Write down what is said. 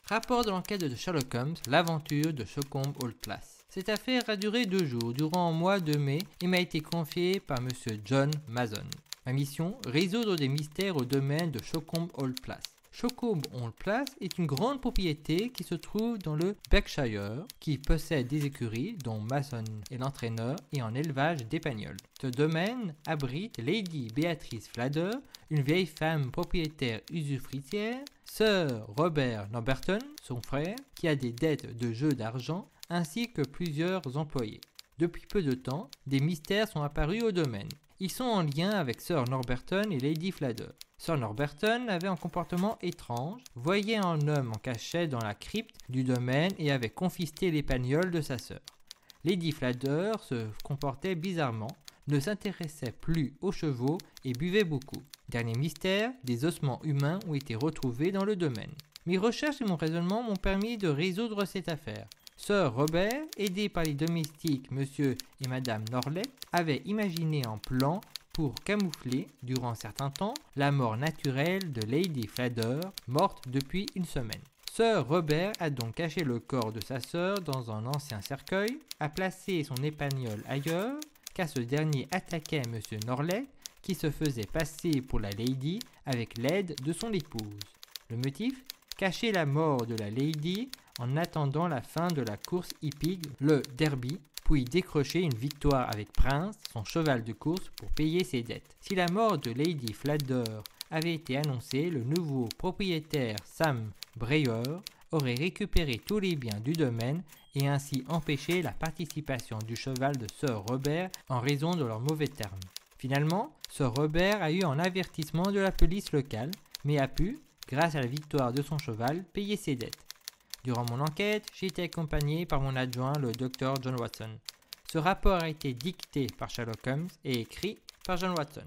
Rapport de l'enquête de Sherlock Holmes, l'aventure de Sholcombe Old Place. Cette affaire a duré 2 jours, durant le mois de mai, et m'a été confiée par M. John Mason. Ma mission, résoudre des mystères au domaine de Sholcombe Old Place. Sholcombe Old Place est une grande propriété qui se trouve dans le Berkshire, qui possède des écuries dont Mason est l'entraîneur et en élevage d'épagnols. Ce domaine abrite Lady Beatrice Fladder, une vieille femme propriétaire usufruitière, Sir Robert Norberton, son frère, qui a des dettes de jeux d'argent, ainsi que plusieurs employés. Depuis peu de temps, des mystères sont apparus au domaine. Ils sont en lien avec Sir Norberton et Lady Fladder. Sir Norberton avait un comportement étrange, voyait un homme en cachette dans la crypte du domaine et avait confisqué l'épagnole de sa sœur. Lady Fladder se comportait bizarrement, ne s'intéressait plus aux chevaux et buvait beaucoup. Dernier mystère, des ossements humains ont été retrouvés dans le domaine. Mes recherches et mon raisonnement m'ont permis de résoudre cette affaire. Sir Robert, aidé par les domestiques Monsieur et Madame Norley, avait imaginé un plan pour camoufler, durant un certain temps, la mort naturelle de Lady Fladder, morte depuis une semaine. Sir Robert a donc caché le corps de sa sœur dans un ancien cercueil, a placé son épagnole ailleurs, car ce dernier attaquait Monsieur Norley, qui se faisait passer pour la Lady avec l'aide de son épouse. Le motif ? Cacher la mort de la Lady en attendant la fin de la course hippique, le Derby, puis décrocher une victoire avec Prince, son cheval de course, pour payer ses dettes. Si la mort de Lady Fladder avait été annoncée, le nouveau propriétaire Sam Breyer aurait récupéré tous les biens du domaine et ainsi empêché la participation du cheval de Sir Robert en raison de leurs mauvais termes. Finalement, Sir Robert a eu un avertissement de la police locale, mais a pu, grâce à la victoire de son cheval, payer ses dettes. Durant mon enquête, j'ai été accompagné par mon adjoint, le Dr John Watson. Ce rapport a été dicté par Sherlock Holmes et écrit par John Watson.